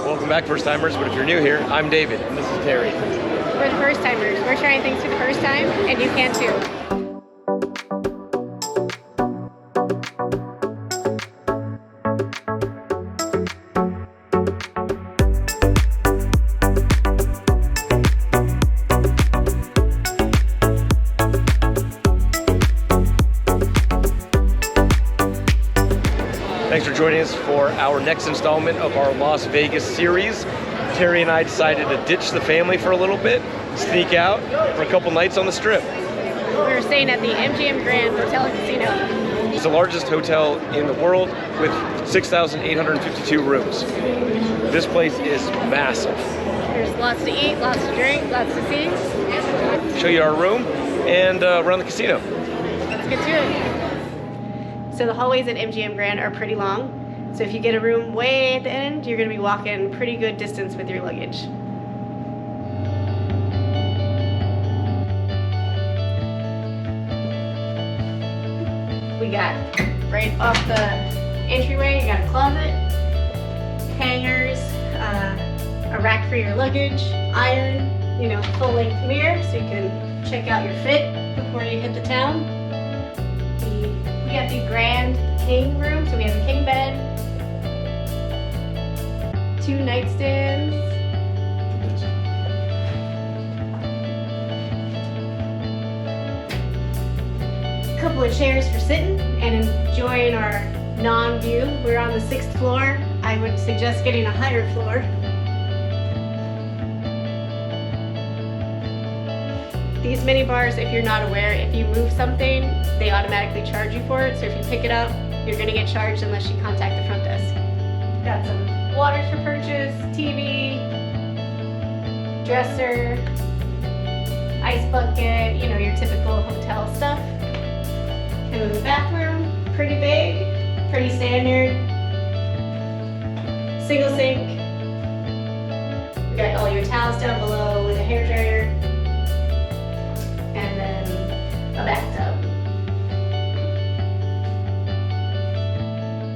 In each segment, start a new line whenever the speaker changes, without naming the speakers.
Welcome back, first timers, but if you're new here, I'm David, and this is Terry.
We're the first timers. We're trying things for the first time, and you can too.
Thanks for joining us for our next installment of our Las Vegas series. Terry and I decided to ditch the family for a little bit, sneak out for a couple nights on the Strip.
We're staying at the MGM Grand Hotel and Casino.
It's the largest hotel in the world with 6,852 rooms. This place is massive.
There's lots to eat, lots to drink, lots to see.
Show you our room and around the casino.
Let's get to it. So the hallways at MGM Grand are pretty long. So if you get a room way at the end, you're gonna be walking pretty good distance with your luggage. We got right off the entryway, you got a closet, hangers, a rack for your luggage, iron, full-length mirror so you can check out your fit before you hit the town. We got the Grand King room, so we have a king bed, 2 nightstands, a couple of chairs for sitting and enjoying our non-view. We're on the 6th floor. I would suggest getting a higher floor. These mini bars, if you're not aware, if you move something, they automatically charge you for it. So if you pick it up, you're gonna get charged unless you contact the front desk. Got some waters for purchase, TV, dresser, ice bucket, your typical hotel stuff. And then the bathroom, pretty big, pretty standard. Single sink. You got all your towels down below with a hairdryer. And then a bathtub.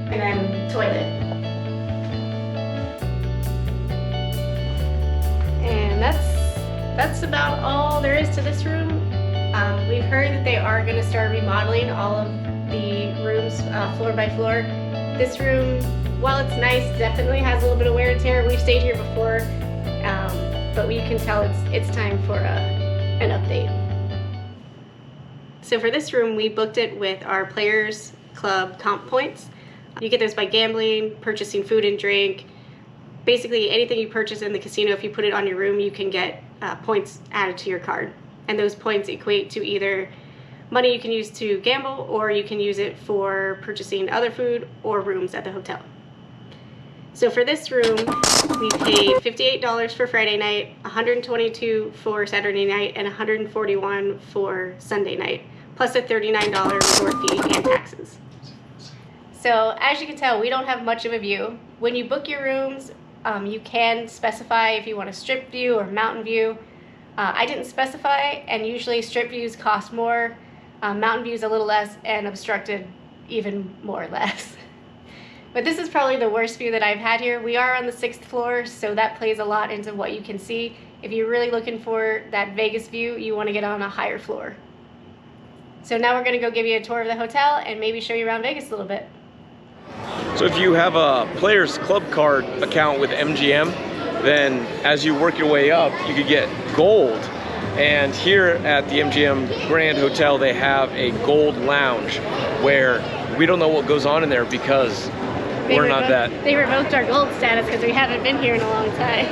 And then toilet. And that's about all there is to this room. We've heard that they are going to start remodeling all of the rooms floor by floor. This room, while it's nice, definitely has a little bit of wear and tear. We've stayed here before, but we can tell it's time for an update. So for this room, we booked it with our Players Club comp points. You get those by gambling, purchasing food and drink. Basically anything you purchase in the casino, if you put it on your room, you can get points added to your card. And those points equate to either money you can use to gamble, or you can use it for purchasing other food or rooms at the hotel. So for this room, we paid $58 for Friday night, $122 for Saturday night, and $141 for Sunday night, plus a $39 resort fee and taxes. So as you can tell, we don't have much of a view. When you book your rooms, you can specify if you want a strip view or mountain view. I didn't specify, and usually strip views cost more, mountain views a little less, and obstructed even more or less. But this is probably the worst view that I've had here. We are on the 6th floor, so that plays a lot into what you can see. If you're really looking for that Vegas view, you want to get on a higher floor. So now we're going to go give you a tour of the hotel and maybe show you around Vegas a little bit.
So if you have a Players Club card account with MGM, then as you work your way up, you could get gold. And here at the MGM Grand Hotel, they have a gold lounge where we don't know what goes on in there because we're not that.
They revoked our gold status because we haven't been here in a long time.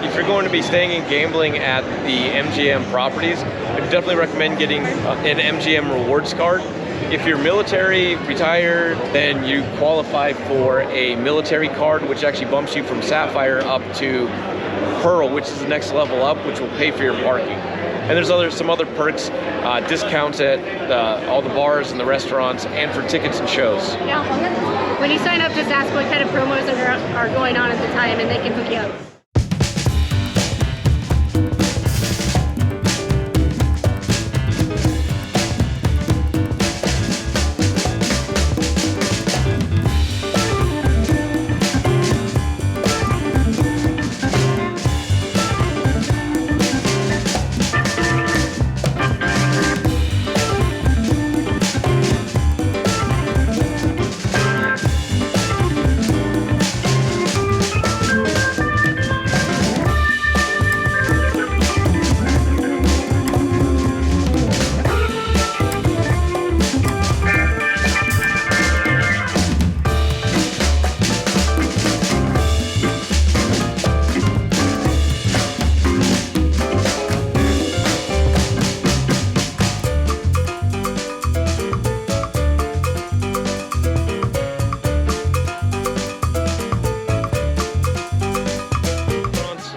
If you're going to be staying and gambling at the MGM properties, I definitely recommend getting an MGM rewards card. If you're military, retired, then you qualify for a military card, which actually bumps you from Sapphire up to Pearl, which is the next level up, which will pay for your parking. And there's some other perks, discounts at all the bars and the restaurants, and for tickets and shows.
Yeah. When you sign up, just ask what kind of promos are going on at the time, and they can hook you up.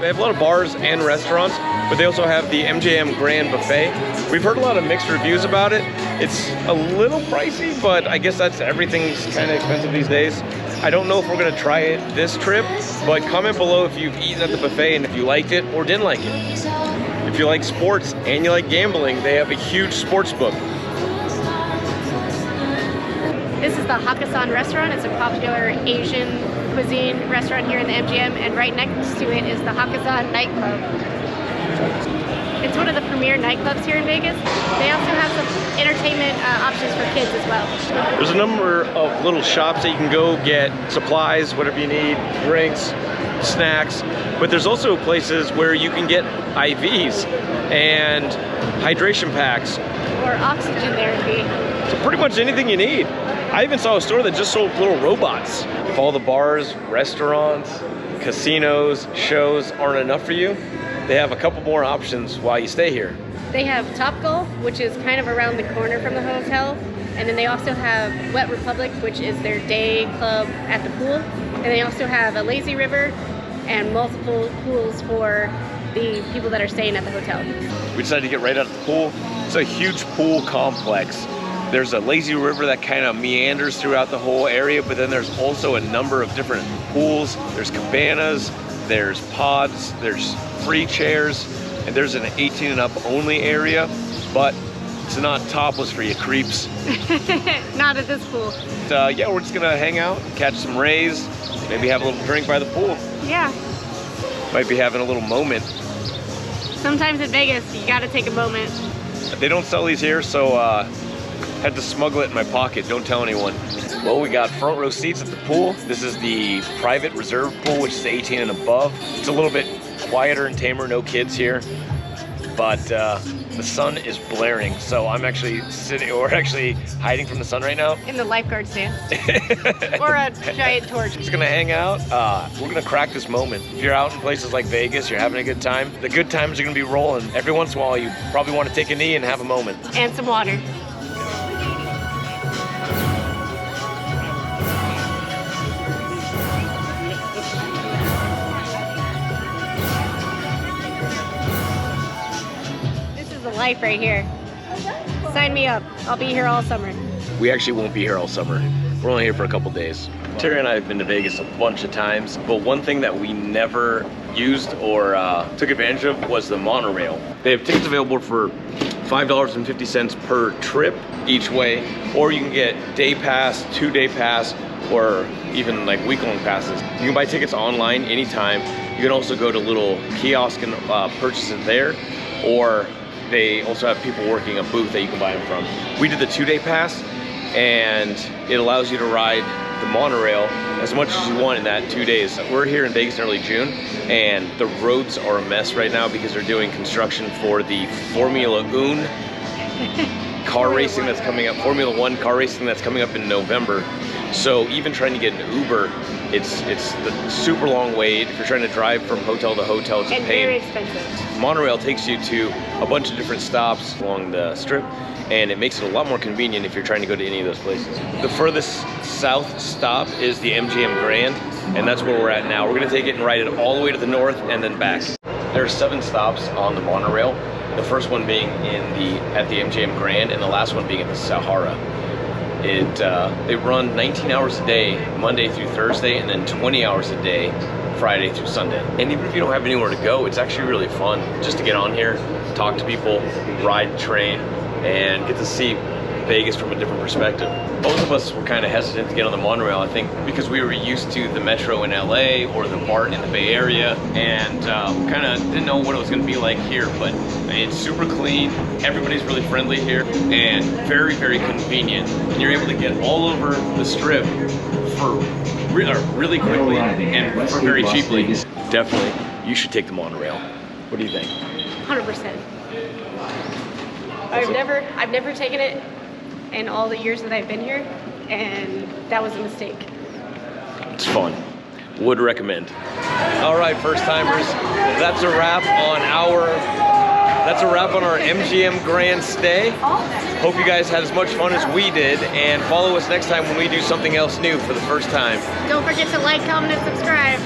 They have a lot of bars and restaurants, but they also have the MGM Grand Buffet. We've heard a lot of mixed reviews about it. It's a little pricey, but I guess everything's kind of expensive these days. I don't know if we're gonna try it this trip, but comment below if you've eaten at the buffet and if you liked it or didn't like it. If you like sports and you like gambling, they have a huge sports book.
This is the Hakkasan restaurant. It's a popular Asian cuisine restaurant here in the MGM, and right next to it is the Hakkasan nightclub. It's one of the premier nightclubs here in Vegas. They also have some entertainment options for kids as well.
There's a number of little shops that you can go get supplies, whatever you need, drinks, snacks, but there's also places where you can get IVs and hydration packs.
Or oxygen therapy.
So pretty much anything you need. I even saw a store that just sold little robots. If all the bars, restaurants, casinos, shows aren't enough for you, they have a couple more options while you stay here.
They have Top Golf, which is kind of around the corner from the hotel. And then they also have Wet Republic, which is their day club at the pool. And they also have a lazy river and multiple pools for the people that are staying at the hotel.
We decided to get right out of the pool. It's a huge pool complex. There's a lazy river that kind of meanders throughout the whole area, but then there's also a number of different pools. There's cabanas, there's pods, there's free chairs, and there's an 18 and up only area, but it's not topless for you creeps.
Not at this pool.
Yeah, we're just gonna hang out, catch some rays, maybe have a little drink by the pool.
Yeah.
Might be having a little moment.
Sometimes in Vegas, you gotta take a moment.
They don't sell these here, so had to smuggle it in my pocket. Don't tell anyone. Well, we got front row seats at the pool. This is the private reserve pool, which is 18 and above. It's a little bit quieter and tamer, no kids here, but the sun is blaring, so I'm actually we're actually hiding from the sun right now.
In the lifeguard stand. Or a giant torch.
Just gonna hang out. We're gonna crack this moment. If you're out in places like Vegas, you're having a good time, the good times are gonna be rolling. Every once in a while, you probably want to take a knee and have a moment.
And some water. Life right here. Sign me up. I'll be here all summer.
We actually won't be here all summer. We're only here for a couple days. Terry and I have been to Vegas a bunch of times, but one thing that we never used or took advantage of was the monorail. They have tickets available for $5.50 per trip each way, or you can get day pass, 2-day pass, or even like week-long passes. You can buy tickets online anytime. You can also go to little kiosk and purchase it there, or they also have people working a booth that you can buy them from. We did the 2-day pass, and it allows you to ride the monorail as much as you want in that 2 days. We're here in Vegas in early June, and the roads are a mess right now because they're doing construction for the Formula 1 car racing that's coming up, Formula 1 car racing that's coming up in November. So even trying to get an Uber, it's the super long wait. If you're trying to drive from hotel to hotel, it's a pain.
And very expensive.
Monorail takes you to a bunch of different stops along the strip, and it makes it a lot more convenient if you're trying to go to any of those places. The furthest south stop is the MGM Grand, and that's where we're at now. We're gonna take it and ride it all the way to the north and then back. There are 7 stops on the monorail. The first one being at the MGM Grand, and the last one being at the Sahara. They run 19 hours a day, Monday through Thursday, and then 20 hours a day, Friday through Sunday. And even if you don't have anywhere to go, it's actually really fun just to get on here, talk to people, ride the train, and get to see Vegas from a different perspective. Both of us were kind of hesitant to get on the monorail, I think, because we were used to the Metro in LA or the BART in the Bay Area, and kind of didn't know what it was going to be like here. But I mean, it's super clean, everybody's really friendly here, and very, very convenient. And you're able to get all over the strip for really quickly and for very cheaply. Definitely, you should take the monorail. What do you think?
100%. I've never taken it in all the years that I've been here, and that was a mistake.
It's fun. Would recommend. All right, first timers, that's a wrap on our MGM Grand stay. Hope you guys had as much fun as we did, and follow us next time when we do something else new for the first time.
Don't forget to like, comment, and subscribe.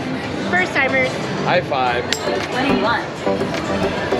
First timers.
High five.
What do you want?